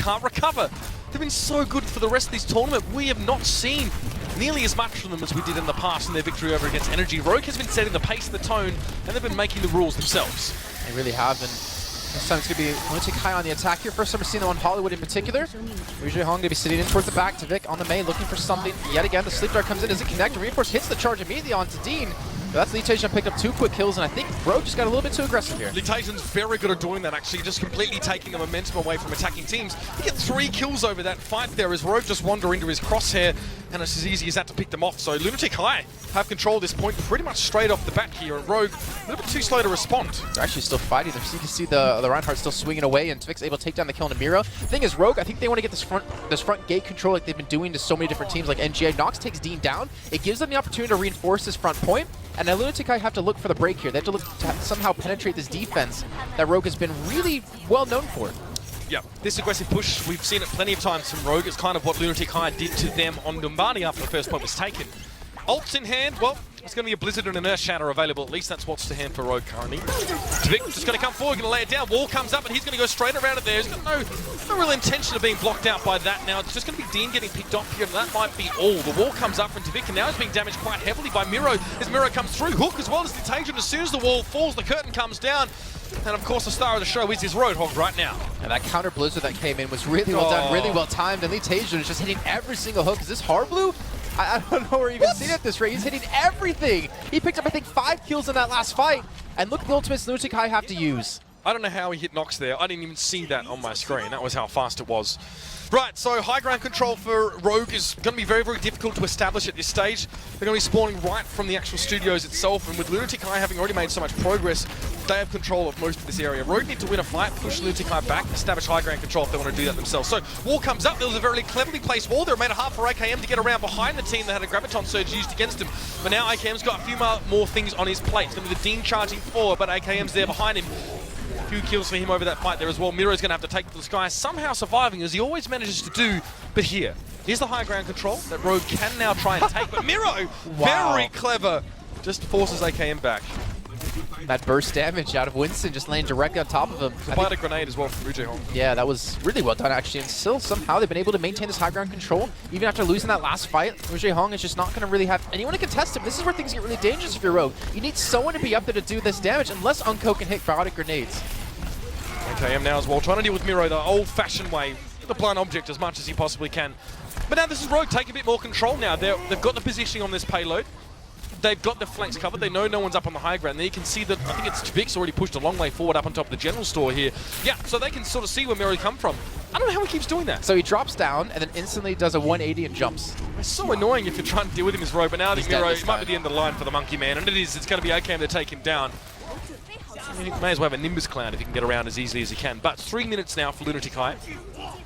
can't recover. They've been so good for the rest of this tournament. We have not seen nearly as much from them as we did in the past in their victory over against Energy. Rogue has been setting the pace, the tone, and they've been making the rules themselves. They really have, and this time it's going to be Lunatic high on the attack here. First time we've seen them on Hollywood in particular. Rouge Hong going to be sitting in towards the back. Tvik on the main, looking for something. Yet again, the Sleep Dart comes in, doesn't connect. Reinforce hits the charge immediately onto Dean. But that's Lunatic picked up 2 quick kills, and I think Rogue just got a little bit too aggressive here. Lunatic's very good at doing that, actually, just completely taking the momentum away from attacking teams. He gets 3 kills over that fight there as Rogue just wander into his crosshair, and it's as easy as that to pick them off. So Lunatic High have control of this point pretty much straight off the bat here, and Rogue a little bit too slow to respond. They're actually still fighting. So you can see the Reinhardt still swinging away, and Tvik's able to take down the kill on Miro. The thing is, Rogue, I think they want to get this front gate control like they've been doing to so many different teams like NGA. Nox takes Dean down. It gives them the opportunity to reinforce this front point. And now Lunatic have to look for the break here. They have to look to somehow penetrate this defense that Rogue has been really well known for. Yeah, this aggressive push, we've seen it plenty of times from Rogue. It's kind of what Lunatic High did to them on Numbani after the first point was taken. Ults in hand, well, it's going to be a Blizzard and an Earth Shatter available. At least that's what's to hand for Rogue currently. Tvik just going to come forward, going to lay it down. Wall comes up, and he's going to go straight around it there. He's got no real intention of being blocked out by that. Now, it's just going to be Dean getting picked off here, and that might be all. The wall comes up from Tvik, and now he's being damaged quite heavily by Miro. As Miro comes through, Hook as well as Contagion. As soon as the wall falls, the curtain comes down. And of course, the star of the show is his Roadhog right now. And that counter Blizzard that came in was really well done, really well timed. And Contagion is just hitting every single hook. Is this Harblue? I don't know where you've even seen it this rate. He's hitting everything. He picked up, I think, 5 kills in that last fight. And look at the ultimates Lunatic High have to use. I don't know how he hit Nox there. I didn't even see that on my screen. That was how fast it was. Right, so high ground control for Rogue is going to be very, very difficult to establish at this stage. They're going to be spawning right from the actual studios itself, and with Lunatic High having already made so much progress, they have control of most of this area. Rogue need to win a fight, push Lunatic High back, establish high ground control if they want to do that themselves. So, wall comes up. There was a very cleverly placed wall there. It made it hard for AKM to get around behind the team that had a Graviton Surge used against him. But now AKM's got a few more things on his plate. It's going to be the Dean charging forward, but AKM's there behind him. A few kills for him over that fight there as well. Miro's going to have to take to the sky, somehow surviving as he always manages to do. But here's the high ground control that Rogue can now try and take. But Miro, very clever, just forces AKM back. That burst damage out of Winston just laying directly on top of him. Applied a grenade as well from Rouge Hong. Yeah, that was really well done actually, and still somehow they've been able to maintain this high ground control even after losing that last fight. Rouge Hong is just not going to really have anyone to contest him. This is where things get really dangerous if you're Rogue. You need someone to be up there to do this damage unless Unco can hit cryotic grenades. AKM now as well, trying to deal with Miro the old-fashioned way, the blind object as much as he possibly can. But now this is Rogue taking a bit more control now. They've got the positioning on this payload. They've got the flanks covered. They know no one's up on the high ground. There you can see that, I think it's Tvik's already pushed a long way forward up on top of the general store here. Yeah, so they can sort of see where Miro come from. I don't know how he keeps doing that. So he drops down and then instantly does a 180 and jumps. It's so annoying if you're trying to deal with him as Rogue, but now I think Miro, it might be the end of the line for the Monkey Man, and it is. It's going to be AKM to take him down. He may as well have a Nimbus Cloud if he can get around as easily as he can. But 3 minutes now for Lunatic High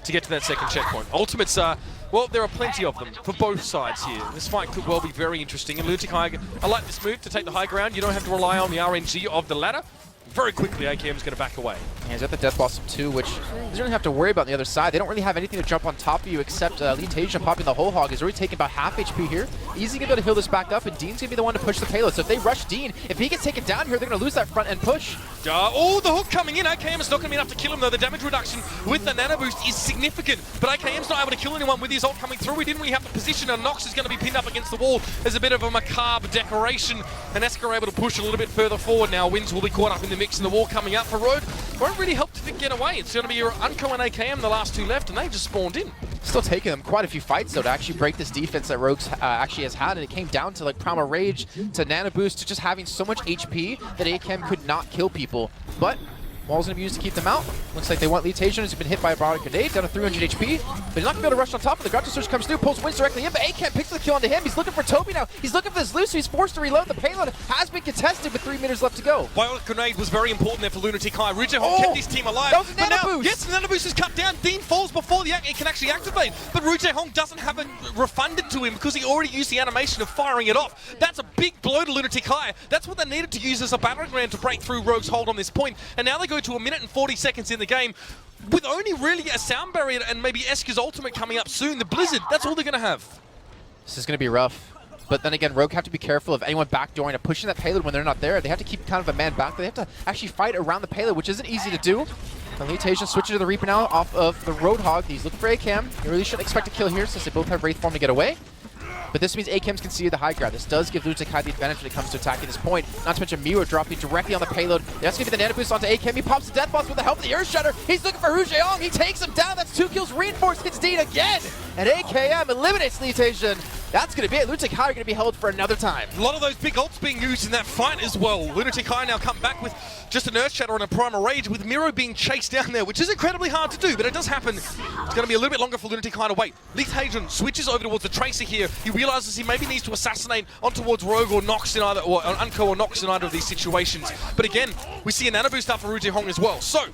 to get to that second checkpoint. Ultimates are, well, there are plenty of them for both sides here. This fight could well be very interesting. And Lunatic High, I like this move to take the high ground. You don't have to rely on the RNG of the ladder. Very quickly, AKM is going to back away. Yeah, he's got the Death Blossom too, which he doesn't really have to worry about on the other side. They don't really have anything to jump on top of you except Leetasia popping the whole hog. He's already taken about half HP here. Easy to be able to heal this back up, and Dean's going to be the one to push the payload. So if they rush Dean, if he gets taken down here, they're going to lose that front end push. Oh, the hook coming in. AKM is not going to be enough to kill him, though. The damage reduction with the nano boost is significant, but AKM's not able to kill anyone with his ult coming through. He didn't really have the position, and Nox is going to be pinned up against the wall. There's a bit of a macabre decoration, and Esker are able to push a little bit further forward now. Wins will be caught up in the mix, and the wall coming up for Rogue won't really help to get away. It's going to be your Unco and AKM, the last two left, and they just spawned in. Still taking them quite a few fights, though, to actually break this defense that Rogue actually has had, and it came down to like Primal Rage, to Nano Boost, to just having so much HP that AKM could not kill people. But Wall's going to be used to keep them out. Looks like they want Leetasia, who's been hit by a Broward Grenade, down to 300 HP. But he's not going to be able to rush on top of the Graviton Surge comes through, pulls Wins directly in, but AKM picks the kill onto him. He's looking for Toby now. He's looking for this loose, so he's forced to reload. The payload has been contested with 3 minutes left to go. Biotic Grenade was very important there for Lunatic High. Rouge Hong kept his team alive. That was a Nano Boost. Yes, the Nano Boost is cut down. Dean falls before it can actually activate. But Rouge Hong doesn't have it refunded to him because he already used the animation of firing it off. That's a big blow to Lunatic High. That's what they needed to use as a battering ram to break through Rogue's hold on this point. And now they go to 1 minute and 40 seconds in the game with only really a sound barrier and maybe Esker's ultimate coming up soon. The Blizzard, that's all they're going to have. This is going to be rough. But then again, Rogue have to be careful of anyone backdooring and pushing that payload when they're not there. They have to keep kind of a man back. They have to actually fight around the payload, which isn't easy to do. Lunatic switching to the Reaper now off of the Roadhog. He's looking for ACAM. You really shouldn't expect a kill here since they both have Wraith form to get away. But this means ACAM's conceded the high ground. This does give Lunatic the advantage when it comes to attacking this point. Not to mention Miro dropping directly on the payload. That's going to be the nano boost onto ACAM. He pops the Death Boss with the help of the Earth Shatter. He's looking for Rouge Hong. He takes him down. That's 2 kills. Reinforced gets Dean again. And AKM eliminates Lunatic. That's going to be it. Lunatic High are going to be held for another time. A lot of those big ults being used in that fight as well. Lunatic High now come back with just an Earth Shatter and a Primal Rage with Miro being chased down there, which is incredibly hard to do, but it does happen. It's going to be a little bit longer for Lunatic High to wait. Leithagen switches over towards the Tracer here. He realizes he maybe needs to assassinate on towards Rogue or Nox in either, or Unco or Nox in either of these situations. But again, we see a nano boost up for Rouge Hong as well. So,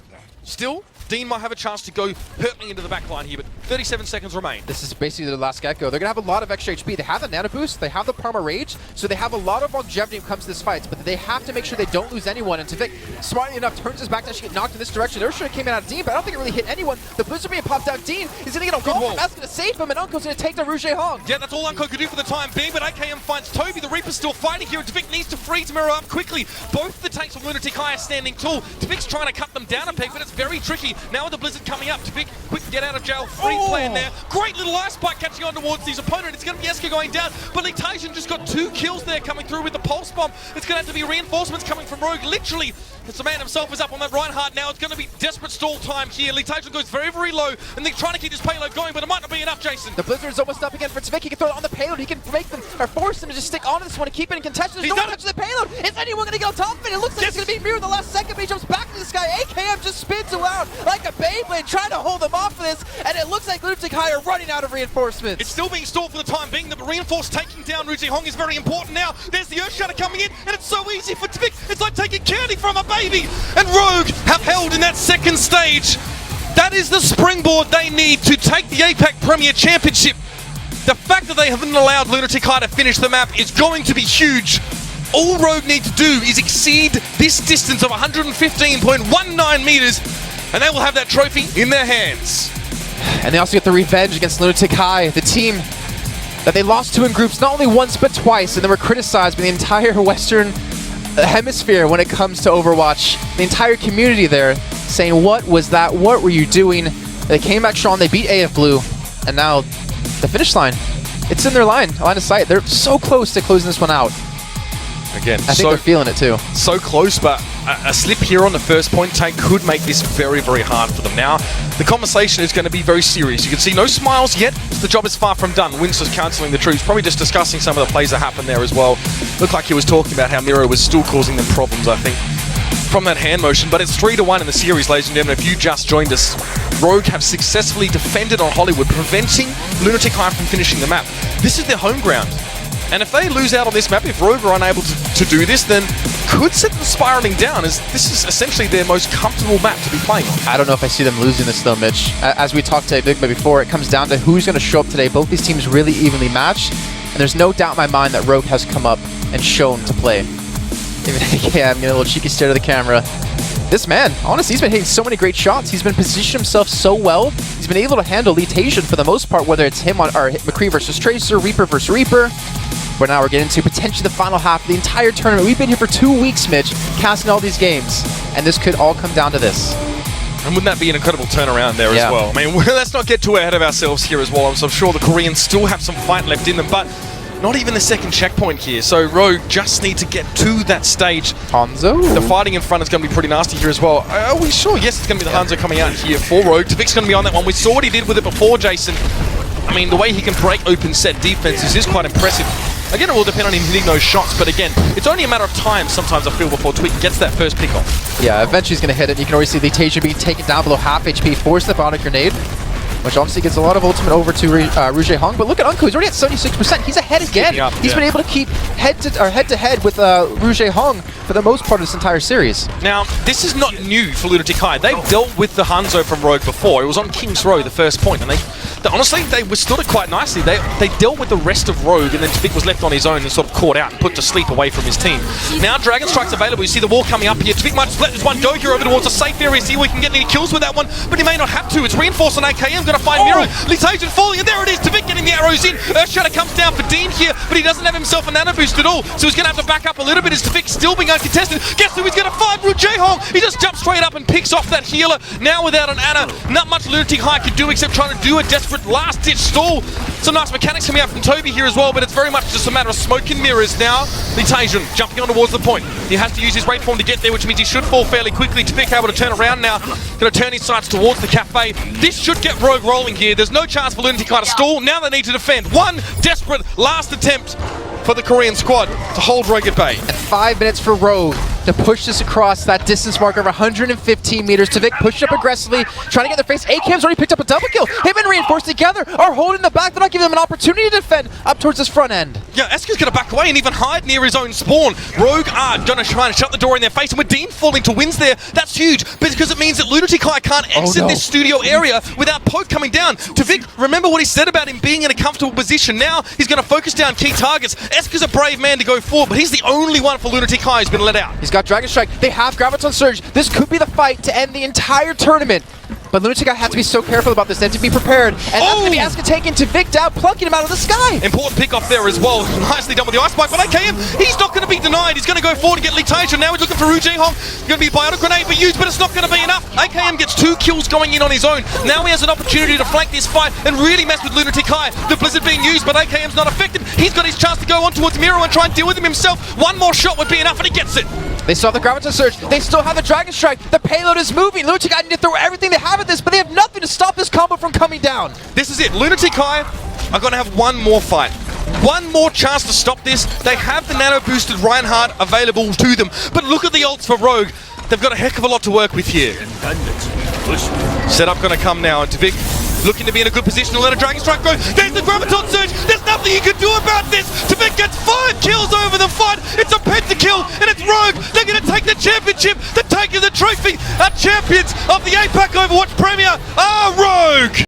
still, Dean might have a chance to go hurtling into the back line here, but 37 seconds remain. This is basically their last Gecko. They're going to have a lot of extra HP. They have the Nano Boost, they have the Parma Rage, so they have a lot of longevity when it comes to this fight, but they have to make sure they don't lose anyone. And Tvik, smartly enough, turns his back to actually get knocked in this direction. There should have came out of Dean, but I don't think it really hit anyone. The Blizzard being popped out. Dean is going to get a wall. That's going to save him, and Unco's going to take the Rouge Hong. Yeah, that's all Unco could do for the time being, but AKM finds Toby. The Reaper's still fighting here, and Tvik needs to freeze Miro up quickly. Both the tanks of Lunatic High are standing tall. Tvik's trying to cut them down a peg, but it's very tricky. Now with the Blizzard coming up, Tvik, quick get out of jail, free plan there. Great little ice spike catching on towards his opponent. It's going to be Eska going down, but Leithagen just got 2 kills there coming through with the Pulse Bomb. It's going to have to be reinforcements coming from Rogue. Literally, it's the man himself is up on that Reinhardt now. It's going to be desperate stall time here. Leithagen goes very, very low, and they're trying to keep this payload going, but it might not be enough, Jason. The Blizzard's almost up again for Tvik. He can throw it on the payload. He can make them, or force them to just stick onto this one and keep it in contention. There's no one touching the payload. Is anyone going to get on top of it? It looks like it's going to be Miro in the last second, but he jumps back to this guy. AKM just spins around like a Beyblade, trying to hold them off for this, and it looks like Lunatic High are running out of reinforcements. It's still being stalled for the time being. The reinforced taking down Rouge Hong is very important now. There's the Earth Shatter coming in, and it's so easy for Tvik. It's like taking candy from a baby. And Rogue have held in that second stage. That is the springboard they need to take the Apac Premier Championship. The fact that they haven't allowed Lunatic High to finish the map is going to be huge. All Rogue need to do is exceed this distance of 115.19 meters, and they will have that trophy in their hands. And they also get the revenge against Lunatic High, the team that they lost to in groups not only once but twice, and they were criticized by the entire Western Hemisphere when it comes to Overwatch. The entire community there saying, what was that? What were you doing? They came back strong, they beat AF Blue, and now the finish line. It's in their line of sight. They're so close to closing this one out. Again, I think they're feeling it too. So close, but a slip here on the first point take could make this very, very hard for them. Now, the conversation is going to be very serious. You can see no smiles yet. The job is far from done. Winston's cancelling the truce, probably just discussing some of the plays that happened there as well. Looked like he was talking about how Miro was still causing them problems, I think, from that hand motion. But it's 3-1 in the series, ladies and gentlemen. If you just joined us, Rogue have successfully defended on Hollywood, preventing Lunatic High from finishing the map. This is their home ground. And if they lose out on this map, if Rogue are unable to do this, then could set them spiraling down, as this is essentially their most comfortable map to be playing on. I don't know if I see them losing this though, Mitch. As we talked to Bigma before, it comes down to who's going to show up today. Both these teams really evenly matched, and there's no doubt in my mind that Rogue has come up and shown to play. Even AKM, I'm getting a little cheeky stare to the camera. This man, honestly, he's been hitting so many great shots. He's been positioning himself so well. He's been able to handle Leithagen for the most part, whether it's him on or McCree versus Tracer, Reaper versus Reaper. But now we're getting to potentially the final half of the entire tournament. We've been here for 2 weeks, Mitch, casting all these games, and this could all come down to this. And wouldn't that be an incredible turnaround there as well? I mean, let's not get too ahead of ourselves here as well. I'm sure the Koreans still have some fight left in them, but not even the second checkpoint here. So Rogue just need to get to that stage. Hanzo? The fighting in front is going to be pretty nasty here as well. Are we sure? Yes, it's going to be the Hanzo coming out here for Rogue. Tvik's going to be on that one. We saw what he did with it before, Jason. I mean, the way he can break open set defenses is quite impressive. Again, it will depend on him hitting those shots, but again, it's only a matter of time sometimes, I feel, before Twig gets that first pick off. Yeah, eventually he's going to hit it. You can already see Leithagen being taken down below half HP, force the Bionic Grenade, which obviously gets a lot of ultimate over to Rouge Hong. But look at Unco, he's already at 76%. He's ahead again. He's been able to keep head-to-head with Rouge Hong for the most part of this entire series. Now, this is not new for Lunatic High. They've dealt with the Hanzo from Rogue before. It was on King's Row, the first point, and honestly, they withstood it quite nicely. They dealt with the rest of Rogue, and then Tvik was left on his own and sort of caught out and put to sleep away from his team. Now Dragon Strike's available. You see the wall coming up here. Tvik might just let this one go here over towards a safe area, see if we can get any kills with that one, but he may not have to. It's reinforced on AKM, going to going to find Miro. Lunatic falling, and there it is. Tvik getting the arrows in. Earthshatter comes down for Dean here, but he doesn't have himself a nano boost at all, so he's going to have to back up a little bit as Tvik still being uncontested. Guess who he's going to find? Rujehong. He just jumps straight up and picks off that healer. Now without an Ana, not much Lunatic High can do except trying to do a desperate last-ditch stall. Some nice mechanics coming out from Toby here as well, but it's very much just a matter of smoke and mirrors now. Lunatic jumping on towards the point. He has to use his rate form to get there, which means he should fall fairly quickly. Tvik able to turn around now. Going to turn his sights towards the cafe. This should get Rogue rolling here. There's no chance for Lunatic High to stall. Now they need to defend. One desperate last attempt for the Korean squad to hold Rogue at bay. And 5 minutes for Rogue to push this across that distance marker of 115 meters. Tvik pushed up aggressively, trying to get their face. ACAM's already picked up a double kill. Him and Reinforced together are holding the back. They're not giving them an opportunity to defend up towards this front end. Yeah, Esker's going to back away and even hide near his own spawn. Rogue are going to try and shut the door in their face, and with Dean falling to wins there, that's huge, because it means that Lunatic High can't exit this studio area without Poke coming down. Tvik, remember what he said about him being in a comfortable position. Now he's going to focus down key targets. Esker's a brave man to go forward, but he's the only one for Lunatic High who's been let out. He's got Dragon Strike. They have Graviton Surge. This could be the fight to end the entire tournament. But Lunatic High has to be so careful about this, and to be prepared. And that's going to be Eska taking Tvik down, plucking him out of the sky. Important pick off there as well. Nicely done with the Ice Spike, but AKM, he's not going to be denied. He's going to go forward and get Lunatic. Now he's looking for Rujehong. Going to be a Biotic Grenade for use, but it's not going to be enough. AKM gets 2 kills going in on his own. Now he has an opportunity to flank this fight and really mess with Lunatic High. The Blizzard being used, but AKM's not affected. He's got his chance to go on towards Miro and try and deal with him himself. One more shot would be enough, and he gets it. They still have the Graviton Surge. They still have the Dragon Strike. The payload is moving. Lunatic High need to throw everything they have at this, but they have nothing to stop this combo from coming down. This is it. Lunatic High are going to have one more fight. One more chance to stop this. They have the nano-boosted Reinhardt available to them, but look at the ults for Rogue. They've got a heck of a lot to work with here. Setup going to come now, and Tvik looking to be in a good position to let a Dragon Strike go. There's the Graviton Surge. There's nothing you can do about this. Tvik gets 5 kills over the fight. It's a pentakill, and it's Rogue. They're going to take the championship. They're taking the trophy. Our champions of the Apac Overwatch Premier are Rogue.